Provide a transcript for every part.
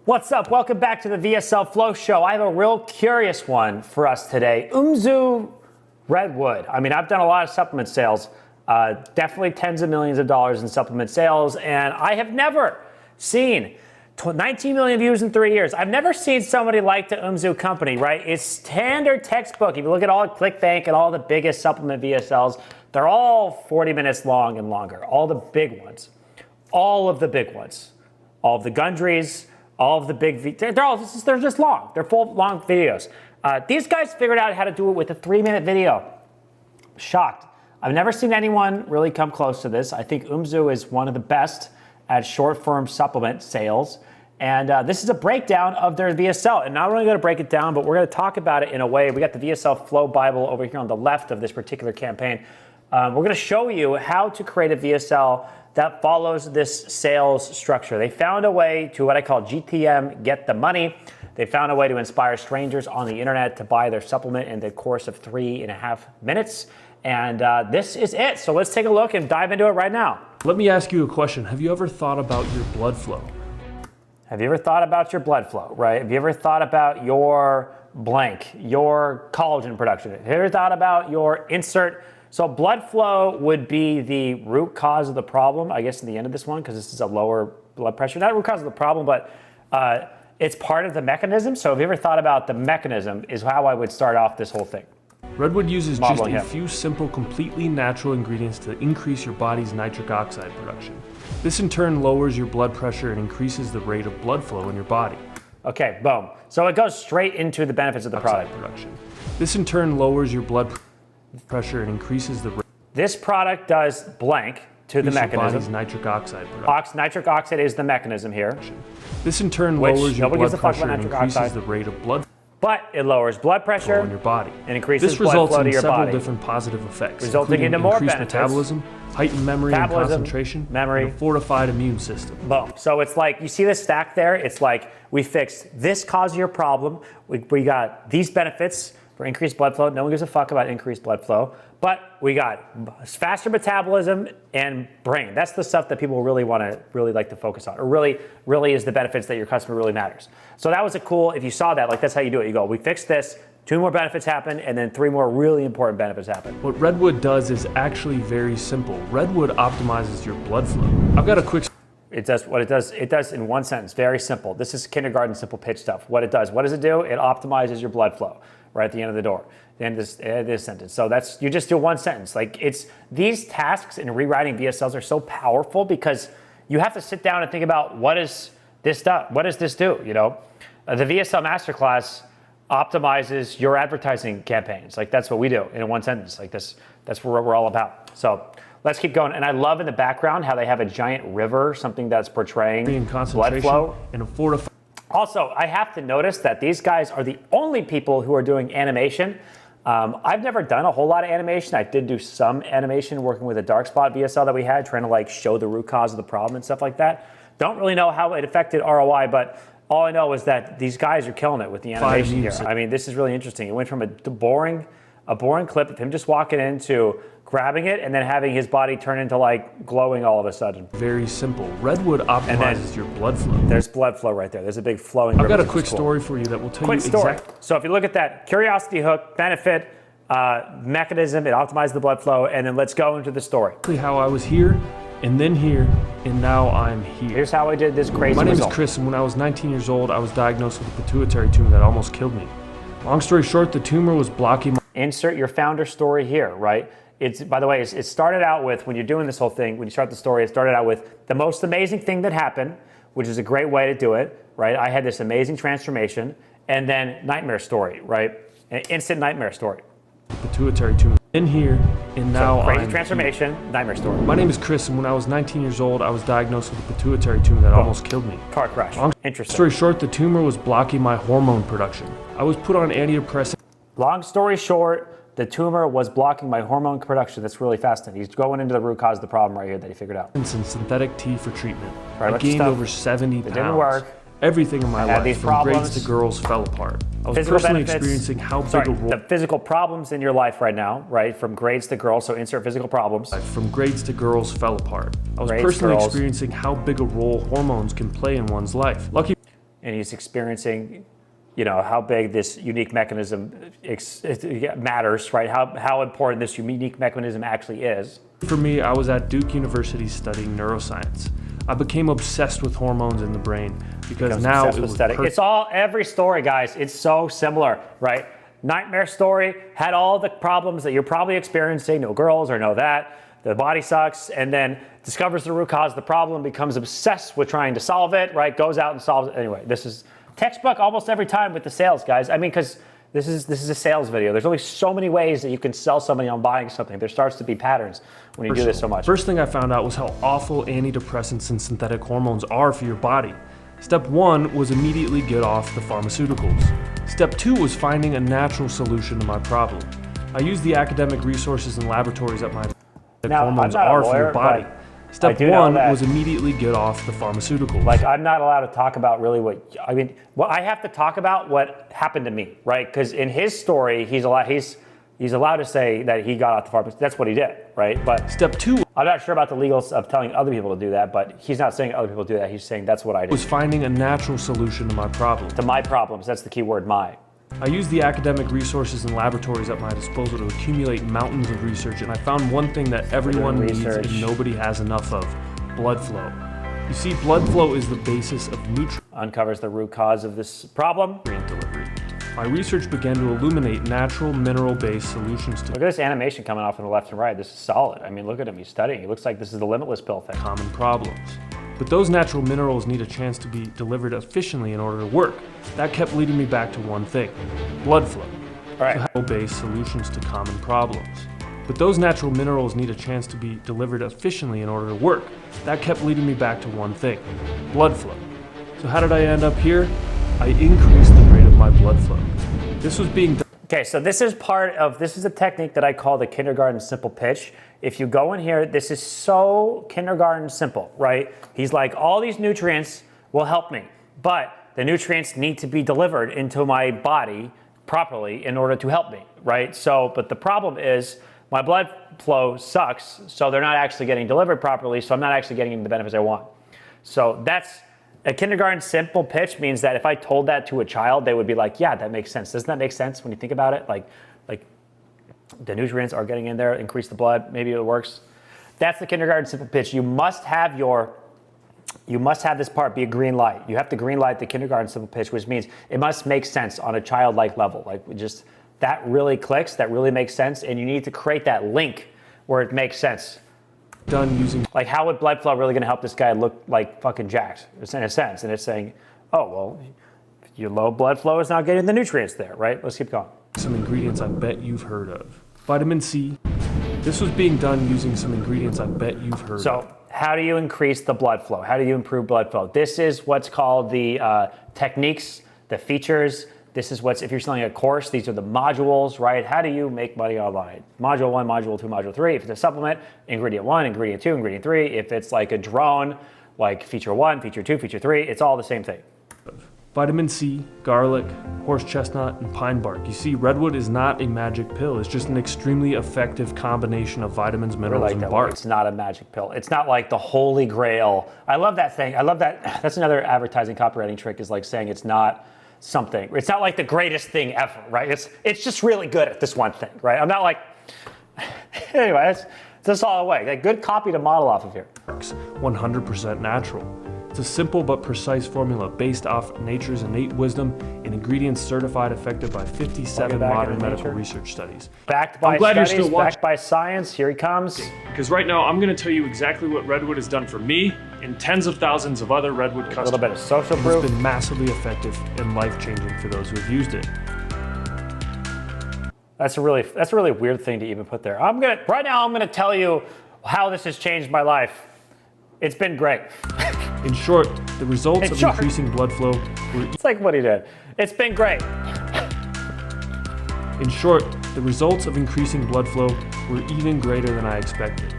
What's up? Welcome back to the VSL Flow Show. I have a real curious one for us today. Umzu Redwood. I mean, I've done a lot of supplement sales, definitely tens of millions of dollars in supplement sales, and I have never seen 19 million views in 3 years. I've never seen somebody like the Umzu company, right? It's standard textbook. If you look at all ClickBank and all the biggest supplement VSLs, they're all 40 minutes long and longer. All the big ones. All of the big ones. All of the Gundries, all of the big, they're just long. They're full long videos. These guys figured out how to do it with a 3-minute video. Shocked. I've never seen anyone really come close to this. I think Umzu is one of the best at short form supplement sales. And this is a breakdown of their VSL. And not only going to break it down, but we're going to talk about it in a way. We got the VSL Flow Bible over here on the left of this particular campaign. We're going to show you how to create a VSL that follows this sales structure. They found a way to what I call GTM, get the money. They found a way to inspire strangers on the internet to buy their supplement in the course of 3.5 minutes. And this is it. So let's take a look and dive into it right now. Let me ask you a question. Have you ever thought about your blood flow? Have you ever thought about your blood flow, right? Have you ever thought about your blank, your collagen production? Have you ever thought about your insert? So blood flow would be the root cause of the problem, I guess, in the end of this one, because this is a lower blood pressure. Not root cause of the problem, but it's part of the mechanism. So have you ever thought about the mechanism is how I would start off this whole thing. Redwood uses just a few simple, completely natural ingredients to increase your body's nitric oxide production. This in turn lowers your blood pressure and increases the rate of blood flow in your body. Okay, boom. So it goes straight into the benefits of the product. Production. This in turn lowers your blood pressure and increases the rate. This product does blank to the mechanism. Body's nitric oxide production. Nitric oxide is the mechanism here. This in turn lowers your blood pressure and increases the rate of blood. But it lowers blood pressure in your body and increases blood flow to your body. This results in several different positive effects, resulting into more increased benefits. Metabolism, heightened memory and concentration, memory, and a fortified immune system. Boom. So it's like, you see this stack there? It's like, we fixed this cause of your problem. We got these benefits for increased blood flow. No one gives a fuck about increased blood flow. But we got faster metabolism and brain. That's the stuff that people really like to focus on, or really is the benefits that your customer really matters. So that was a cool, if you saw that, like that's how you do it. You go, we fixed this, 2 more benefits happen, and then 3 more really important benefits happen. What Redwood does is actually very simple. Redwood optimizes your blood flow. I've got a quick... It does what it does. It does in one sentence, very simple. This is kindergarten simple pitch stuff. What does it do? It optimizes your blood flow right at the end of the door. The end of this sentence. So that's, you just do one sentence. Like, it's, these tasks in rewriting VSLs are so powerful because you have to sit down and think about what does this do, you know? The VSL Masterclass optimizes your advertising campaigns. Like, that's what we do in one sentence. Like, that's what we're all about. So let's keep going. And I love in the background how they have a giant river, something that's portraying blood flow. And a fortified. Also, I have to notice that these guys are the only people who are doing animation. I've never done a whole lot of animation. I did do some animation working with a dark spot VSL that we had, trying to like show the root cause of the problem and stuff like that. Don't really know how it affected ROI, but all I know is that these guys are killing it with the animation here. I mean, this is really interesting. It went from a boring clip of him just walking in to grabbing it and then having his body turn into like glowing all of a sudden. Very simple. Redwood optimizes your blood flow. There's blood flow right there. There's a big flowing river. I've got a quick story for you that will tell you exactly. So if you look at that curiosity hook, benefit, mechanism, it optimizes the blood flow, and then let's go into the story. How I was here, and then here, and now I'm here. Here's how I did this crazy My name is Chris, and when I was 19 years old, I was diagnosed with a pituitary tumor that almost killed me. Long story short, the tumor was blocking my... Insert your founder story here, right? It's, by the way, it started out with, when you're doing this whole thing, when you start the story, it started out with the most amazing thing that happened, which is a great way to do it, right? I had this amazing transformation, and then nightmare story, right? An instant nightmare story. Pituitary tumor. In here, and now so, crazy I'm transformation, here. Nightmare story. My name is Chris, and when I was 19 years old, I was diagnosed with a pituitary tumor that almost killed me. Car crash. Interesting. Long story short, the tumor was blocking my hormone production. I was put on antidepressants. Long story short, the tumor was blocking my hormone production. That's really fascinating. He's going into the root cause of the problem right here that he figured out. And synthetic tea for treatment. Right, I gained over 70 pounds. It didn't work. Everything in my life, from grades to girls, fell apart. I was personally experiencing how big a role... The physical problems in your life right now, right? From grades to girls, so insert physical problems. From grades to girls fell apart. I was personally experiencing how big a role hormones can play in one's life. and he's experiencing, you know, how big this unique mechanism matters, right? How important this unique mechanism actually is. For me, I was at Duke University studying neuroscience. I became obsessed with hormones in the brain because now it was it's all, every story, guys, it's so similar, right? Nightmare story, had all the problems that you're probably experiencing, no girls or no that, the body sucks, and then discovers the root cause of the problem, becomes obsessed with trying to solve it, right? Goes out and solves it. Anyway, this is textbook almost every time with the sales, guys. I mean, because this is a sales video. There's only so many ways that you can sell somebody on buying something. There starts to be patterns when you do this so much. First thing I found out was how awful antidepressants and synthetic hormones are for your body. Step 1 was immediately get off the pharmaceuticals. Step 2 was finding a natural solution to my problem. I used the academic resources and laboratories at my hormones are for your body. Step 1 was immediately get off the pharmaceuticals. Like, I'm not allowed to talk about really what, I mean, well, I have to talk about what happened to me, right? Because in his story, he's allowed to say that he got off the pharmaceuticals. That's what he did, right? But Step 2, I'm not sure about the legals of telling other people to do that, but he's not saying other people do that. He's saying that's what I did. Was finding a natural solution to my problem. To my problems, that's the key word, my. I used the academic resources and laboratories at my disposal to accumulate mountains of research, and I found one thing that everyone needs and nobody has enough of: blood flow. You see, blood flow is the basis of nutrient Uncovers the root cause of this problem. Delivery. My research began to illuminate natural mineral-based solutions to Look at this animation coming off on the left and right. This is solid. I mean, look at him. He's studying. He looks like this is the limitless pill thing. common problems. But those natural minerals need a chance to be delivered efficiently in order to work. That kept leading me back to one thing: blood flow. All right. Based solutions to common problems. But those natural minerals need a chance to be delivered efficiently in order to work. That kept leading me back to one thing: blood flow. So how did I end up here? I increased the rate of my blood flow. This was being done. Okay, so this is a technique that I call the kindergarten simple pitch. If you go in here, this is so kindergarten simple, right? He's like, all these nutrients will help me, but the nutrients need to be delivered into my body properly in order to help me, right? So, but the problem is my blood flow sucks, so they're not actually getting delivered properly, so I'm not actually getting the benefits I want. So that's a kindergarten simple pitch means that if I told that to a child, they would be like, yeah, that makes sense. Doesn't that make sense when you think about it? Like the nutrients are getting in there, increase the blood, maybe it works. That's the kindergarten simple pitch. You must have this part be a green light. You have to green light the kindergarten simple pitch, which means it must make sense on a childlike level. Like, just that really clicks, that really makes sense, and you need to create that link where it makes sense. Done using, like, how would blood flow really going to help this guy look like fucking jacked? It's in a sense, and it's saying, oh, well, your low blood flow is not getting the nutrients there, right? Let's keep going. Some ingredients I bet you've heard of. Vitamin C. This was being done using some ingredients I bet you've heard of. So how do you increase the blood flow? How do you improve blood flow? This is what's called the techniques, the features. This is what's, if you're selling a course, these are the modules, right? How do you make money online? Module 1, Module 2, Module 3. If it's a supplement, ingredient 1, ingredient 2, ingredient 3. If it's like a drone, like feature 1, feature 2, feature 3, it's all the same thing. Vitamin C, garlic, horse chestnut, and pine bark. You see, redwood is not a magic pill. It's just an extremely effective combination of vitamins, minerals, and bark. It's not a magic pill. It's not like the holy grail. I love that thing. I love that. That's another advertising copywriting trick, is like saying it's not something. It's not like the greatest thing ever, right? It's just really good at this one thing, right? I'm not like, anyway, that's all the way. A good copy to model off of here. 100% natural. It's a simple but precise formula based off nature's innate wisdom and ingredients certified effective by 57 modern medical research studies. Backed by studies, backed by science. Here he comes. Because right now I'm going to tell you exactly what redwood has done for me and tens of thousands of other redwood customers. A little bit of social proof. It's been massively effective and life-changing for those who have used it. That's a really weird thing to even put there. Right now I'm gonna tell you how this has changed my life. It's been great. In short, the results of increasing blood flow were... It's like what he did. It's been great. In short, the results of increasing blood flow were even greater than I expected.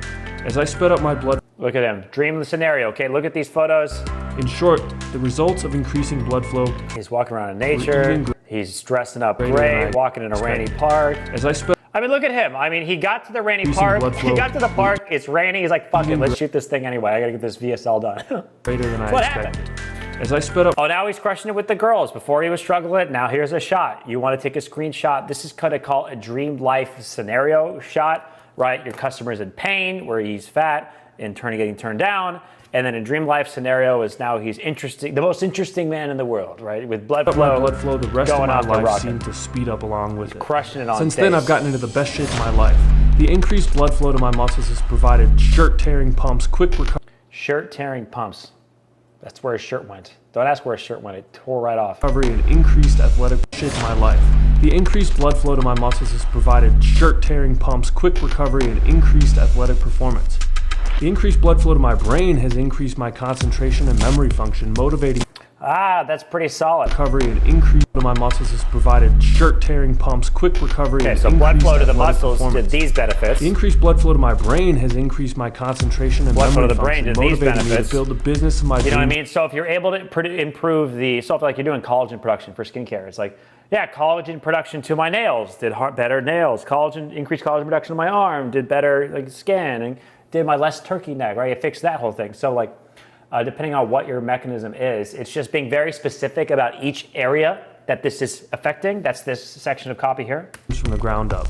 As I sped up my blood... Look at him. Dream the scenario, okay? Look at these photos. In short, the results of increasing blood flow... He's walking around in nature. He's dressing up great, walking in a rainy park. As I sped... I mean, look at him. I mean, he got to the rainy park. He got to the park. It's raining. He's like, fuck it. Let's shoot this thing anyway. I got to get this VSL done. Greater than I expected. As I sped up Oh, now he's crushing it with the girls. Before he was struggling, now here's a shot. You want to take a screenshot. This is kind of called a dream life scenario shot, right? Your customer's in pain, where he's fat and getting turned down. And then a dream life scenario is now he's interesting, the most interesting man in the world, right? With my Bloodflow, blood flow, the rest of going my off the life rocket. seemed to speed up along with it. Crushing it on Since days. then, I've gotten into the best shape of my life. The increased blood flow to my muscles has provided shirt-tearing pumps, quick Shirt-tearing pumps. That's where his shirt went. Don't ask where his shirt went. It tore right off. recovery, and increased athletic shape of my life. The increased blood flow to my muscles has provided shirt-tearing pumps, quick recovery, and increased athletic performance. The increased blood flow to my brain has increased my concentration and memory function, motivating Ah, that's pretty solid. recovery, and increased to my muscles has provided shirt-tearing pumps, quick recovery, Okay, and so blood increased flow to the athletic muscles did performance. these benefits. The increased blood flow to my brain has increased my concentration and Blood flow memory to the brain function, did these motivating me benefits. to build a business of my You know what I dreams. mean? So if you're able to improve the, so if like you're doing collagen production for skincare, it's like, yeah, collagen production to my nails, did better nails. Increased collagen production to my arm, did better like skin, and did my less turkey neck, right? It fixed that whole thing. So like, depending on what your mechanism is, it's just being very specific about each area that this is affecting. That's this section of copy here. From the ground up.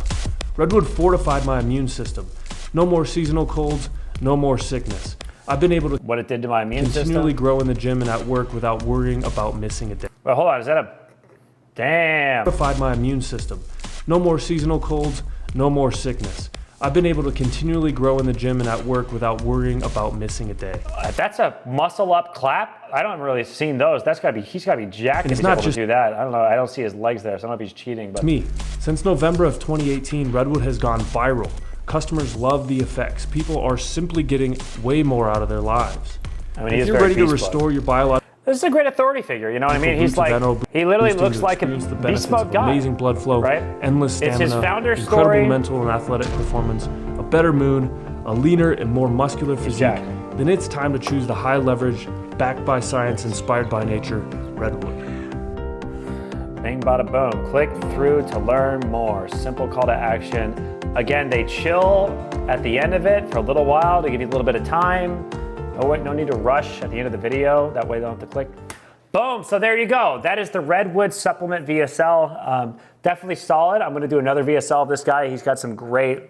Redwood fortified my immune system. No more seasonal colds, no more sickness. I've been able to What it did to my immune continually system. grow in the gym and at work without worrying about missing a day. Well, hold on, is that a, damn. Fortified my immune system. No more seasonal colds, no more sickness. I've been able to continually grow in the gym and at work without worrying about missing a day. That's a muscle up clap. I don't really seen those. That's gotta be, he's gotta be jacked if it's he's not able just- to do that. I don't know, I don't see his legs there, so I don't know if he's cheating, but. Me. Since November of 2018, Redwood has gone viral. Customers love the effects. People are simply getting way more out of their lives. I mean, he If is you're very ready to beast mode. restore your biological This is a great authority figure, you know what I mean? He's like, he literally looks like a beast mode guy. Amazing blood flow, right? endless It's stamina, his founder incredible story. mental and athletic performance, a better mood, a leaner and more muscular physique. jacked. Then it's time to choose the high leverage, backed by science, inspired by nature, Redwood. Bing, bada, boom. Click through to learn more. Simple call to action. Again, they chill at the end of it for a little while to give you a little bit of time. Oh wait, no need to rush at the end of the video. That way they don't have to click. Boom, so there you go. That is the Redwood Supplement VSL. Definitely solid. I'm gonna do another VSL of this guy. He's got some great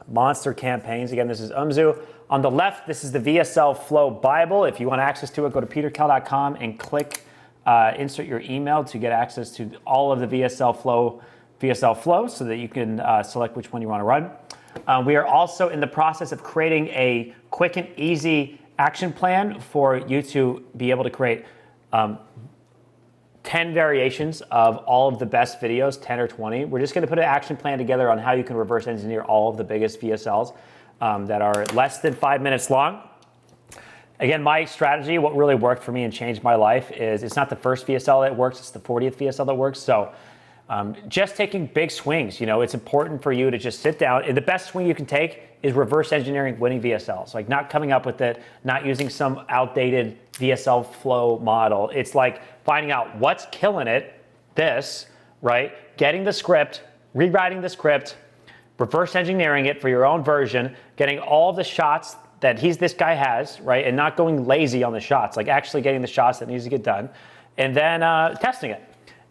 monster campaigns. Again, this is Umzu. On the left, this is the VSL Flow Bible. If you want access to it, go to peterkel.com and click insert your email to get access to all of the VSL Flow so that you can select which one you want to run. We are also in the process of creating a quick and easy action plan for you to be able to create 10 variations of all of the best videos, 10 or 20. We're just gonna put an action plan together on how you can reverse engineer all of the biggest VSLs that are less than 5 minutes long. Again, my strategy, what really worked for me and changed my life is it's not the first VSL that works, it's the 40th VSL that works. So just taking big swings, you know, it's important for you to just sit down. And the best swing you can take is reverse engineering winning VSLs, like not coming up with it, not using some outdated VSL flow model. It's like finding out what's killing it, this, right? Getting the script, rewriting the script, reverse engineering it for your own version, getting all the shots that this guy has, right? And not going lazy on the shots, like actually getting the shots that needs to get done, and then testing it.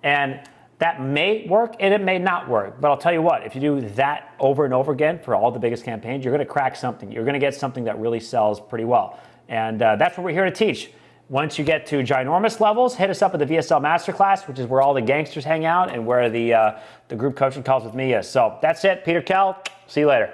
And that may work and it may not work, but I'll tell you what, if you do that over and over again for all the biggest campaigns, you're gonna crack something. You're gonna get something that really sells pretty well. And that's what we're here to teach. Once you get to ginormous levels, hit us up at the VSL Masterclass, which is where all the gangsters hang out and where the group coaching calls with me is. So that's it, Peter Kell, see you later.